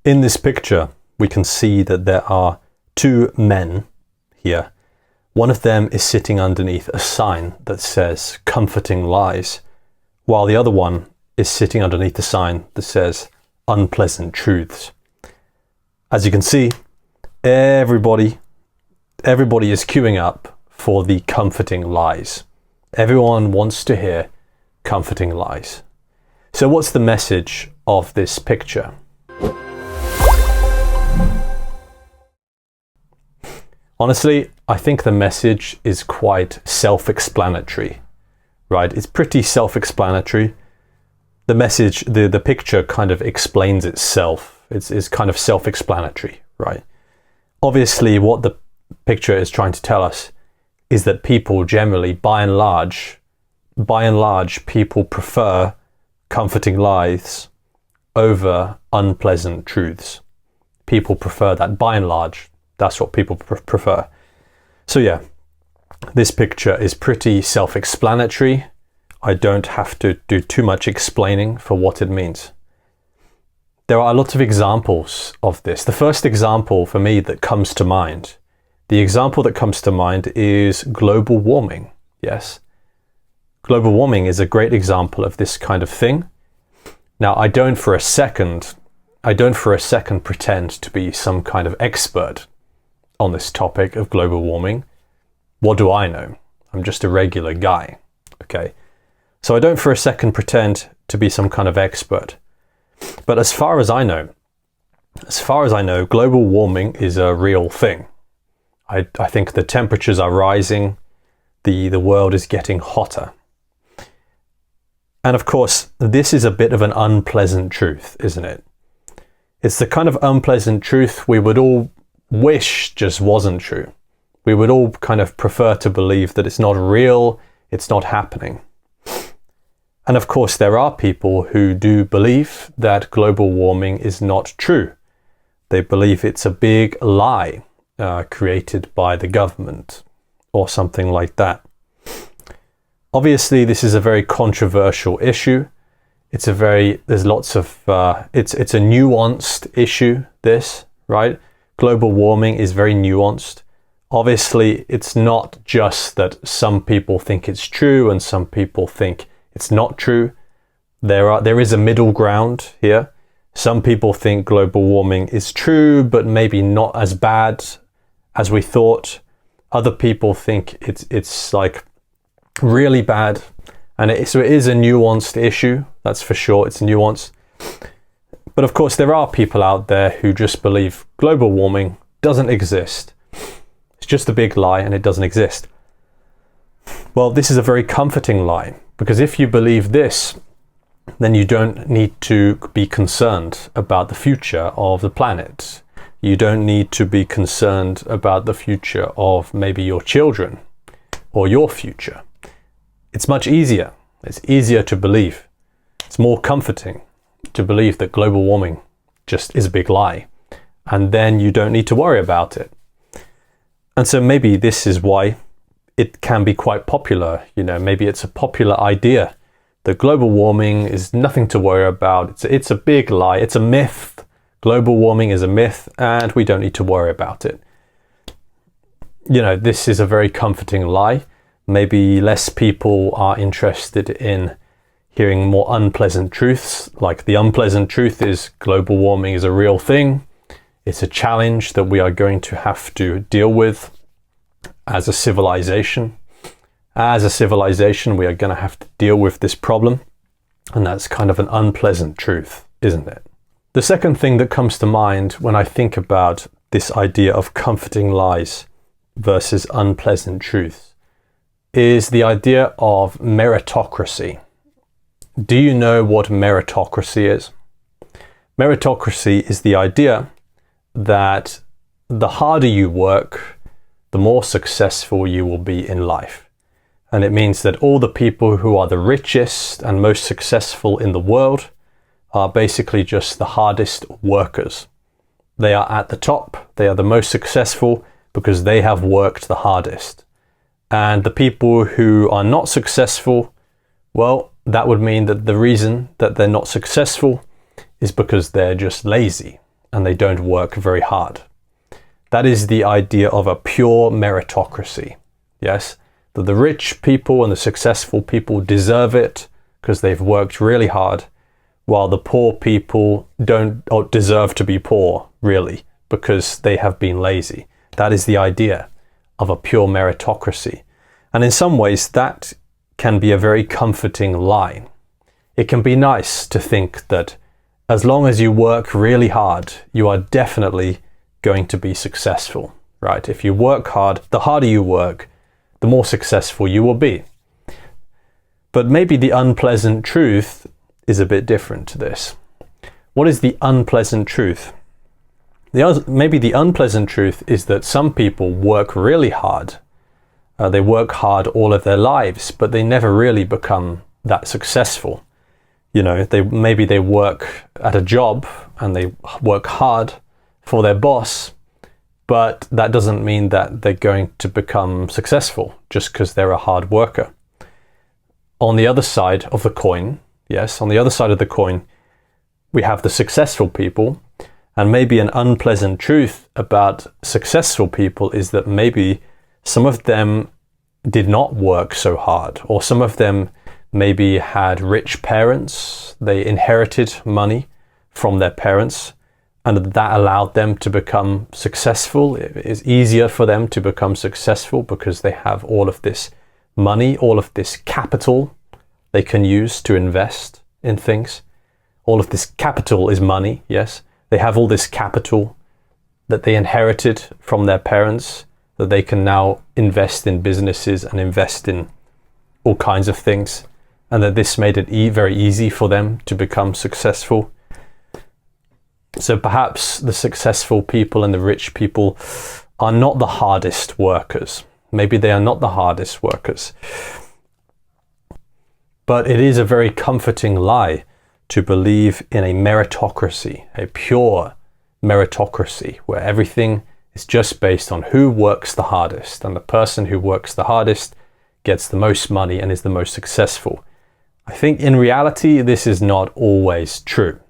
In this picture, we can see that there are two men here. One of them is sitting underneath a sign that says comforting lies, while the other one is sitting underneath a sign that says unpleasant truths. As you can see, everybody is queuing up for the comforting lies. Everyone wants to hear comforting lies. So what's the message of this picture? Honestly, I think the message is quite self-explanatory, right? It's pretty self-explanatory. The message, the picture kind of explains itself. It's kind of self-explanatory, right? Obviously, what the picture is trying to tell us is that people generally, by and large, people prefer comforting lies over unpleasant truths. People prefer that by and large. That's what people prefer. So yeah, this picture is pretty self-explanatory. I don't have to do too much explaining for what it means. There are a lot of examples of this. The first example for me that comes to mind, is global warming. Yes. Global warming is a great example of this kind of thing. Now, I don't for a second pretend to be some kind of expert on this topic of global warming. What do I know? I'm just a regular guy, okay? So I don't for a second pretend to be some kind of expert. But as far as I know, global warming is a real thing. I think the temperatures are rising, the world is getting hotter. And of course, this is a bit of an unpleasant truth, isn't it? It's the kind of unpleasant truth we would all wish just wasn't true. We would all kind of prefer to believe that it's not real, it's not happening. And of course, there are people who do believe that global warming is not true. They believe it's a big lie created by the government or something like that. Obviously, this is a very controversial issue. It's a nuanced issue, this, right? Global warming is very nuanced. Obviously, it's not just that some people think it's true and some people think it's not true. There is a middle ground here. Some people think global warming is true, but maybe not as bad as we thought. Other people think it's like really bad. And so it is a nuanced issue, that's for sure. It's nuanced. But of course, there are people out there who just believe global warming doesn't exist. It's just a big lie and it doesn't exist. Well, this is a very comforting lie, because if you believe this, then you don't need to be concerned about the future of the planet. You don't need to be concerned about the future of maybe your children or your future. It's much easier. It's easier to believe. It's more comforting to believe that global warming just is a big lie. And then you don't need to worry about it. And so maybe this is why it can be quite popular. You know, maybe it's a popular idea that global warming is nothing to worry about. It's a big lie. It's a myth. Global warming is a myth and we don't need to worry about it. You know, this is a very comforting lie. Maybe less people are interested in hearing more unpleasant truths. Like the unpleasant truth is global warming is a real thing. It's a challenge that we are going to have to deal with as a civilization. As a civilization, we are going to have to deal with this problem. And that's kind of an unpleasant truth, isn't it? The second thing that comes to mind when I think about this idea of comforting lies versus unpleasant truths is the idea of meritocracy. Do you know what meritocracy is? Meritocracy is the idea that the harder you work, the more successful you will be in life. And it means that all the people who are the richest and most successful in the world are basically just the hardest workers. They are at the top, they are the most successful because they have worked the hardest. And the people who are not successful, well, that would mean that the reason that they're not successful is because they're just lazy. and they don't work very hard. That is the idea of a pure meritocracy. Yes, that the rich people and the successful people deserve it because they've worked really hard, while the poor people don't deserve to be poor, really, because they have been lazy. That is the idea of a pure meritocracy. And in some ways, that can be a very comforting lie. It can be nice to think that as long as you work really hard, you are definitely going to be successful, right? If you work hard, the harder you work, the more successful you will be. But maybe the unpleasant truth is a bit different to this. What is the unpleasant truth? Maybe the unpleasant truth is that some people work really hard. They work hard all of their lives, but they never really become that successful. You know, maybe they work at a job and they work hard for their boss, but that doesn't mean that they're going to become successful just because they're a hard worker. On the other side of the coin, yes, on the other side of the coin, we have the successful people, and maybe an unpleasant truth about successful people is that maybe some of them did not work so hard, or some of them maybe had rich parents, they inherited money from their parents, and that allowed them to become successful. It is easier for them to become successful because they have all of this money, all of this capital they can use to invest in things. All of this capital is money, yes. They have all this capital that they inherited from their parents that they can now invest in businesses and invest in all kinds of things, and that this made it very easy for them to become successful. So perhaps the successful people and the rich people are not the hardest workers. Maybe they are not the hardest workers. But it is a very comforting lie to believe in a meritocracy, a pure meritocracy, where everything is just based on who works the hardest, and the person who works the hardest gets the most money and is the most successful. I think in reality, this is not always true.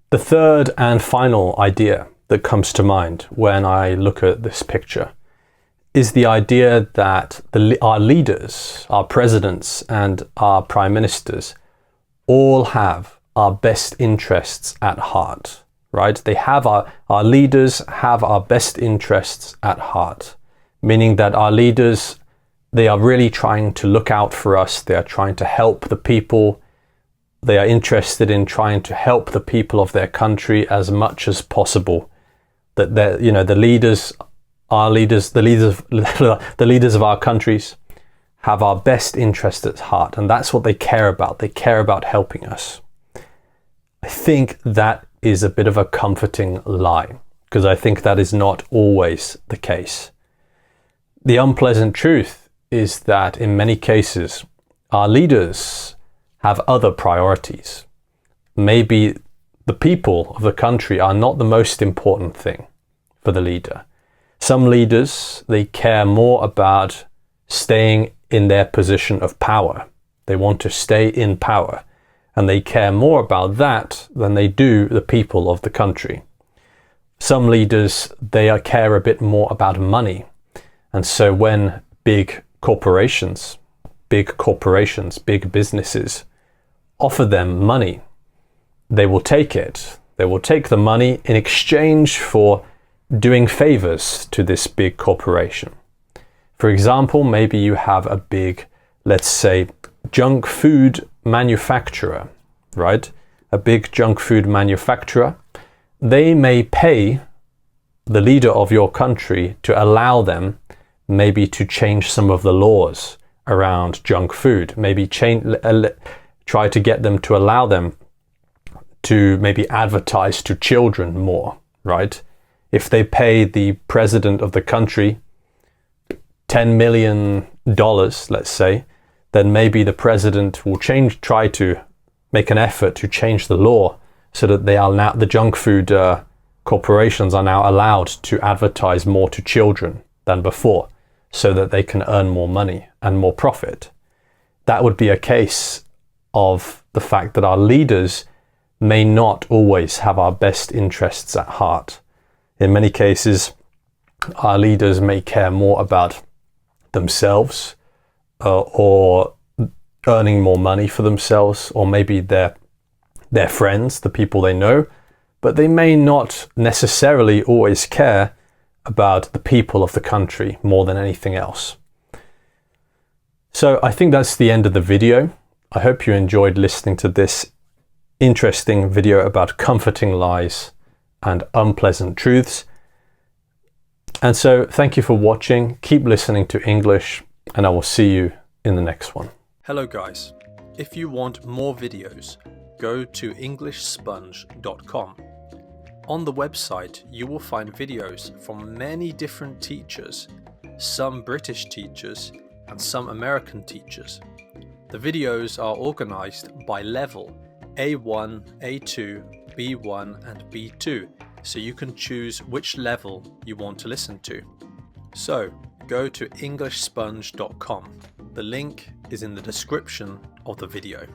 The third and final idea that comes to mind when I look at this picture is the idea that our leaders, our presidents and our prime ministers all have our best interests at heart, right? They have our leaders have our best interests at heart, meaning that our leaders, they are really trying to look out for us. They are trying to help the people. They are interested in trying to help the people of their country as much as possible. That the leaders of our countries have our best interest at heart, and that's what they care about. They care about helping us. I think that is a bit of a comforting lie, because I think that is not always the case. The unpleasant truth is that in many cases, our leaders have other priorities. Maybe the people of the country are not the most important thing for the leader. Some leaders, they care more about staying in their position of power. They want to stay in power, and they care more about that than they do the people of the country. Some leaders, they care a bit more about money. And so when big corporations, big businesses offer them money, they will take it. They will take the money in exchange for doing favors to this big corporation. For example, maybe you have a big, let's say, junk food manufacturer, right? A big junk food manufacturer. They may pay the leader of your country to allow them maybe to change some of the laws around junk food, maybe try to get them to allow them to maybe advertise to children more, right? If they pay the president of the country $10 million, let's say, then maybe the president will try to make an effort to change the law so that they are now, the junk food corporations are now allowed to advertise more to children than before, so that they can earn more money and more profit. That would be a case of the fact that our leaders may not always have our best interests at heart. In many cases, our leaders may care more about themselves or earning more money for themselves, or maybe their friends, the people they know, but they may not necessarily always care about the people of the country more than anything else. So I think that's the end of the video. I hope you enjoyed listening to this interesting video about comforting lies and unpleasant truths. And so thank you for watching. Keep listening to English, and I will see you in the next one. Hello guys. If you want more videos, go to EnglishSponge.com. On the website, you will find videos from many different teachers, some British teachers and some American teachers. The videos are organized by level A1, A2, B1 and B2, so you can choose which level you want to listen to. So go to EnglishSponge.com. The link is in the description of the video.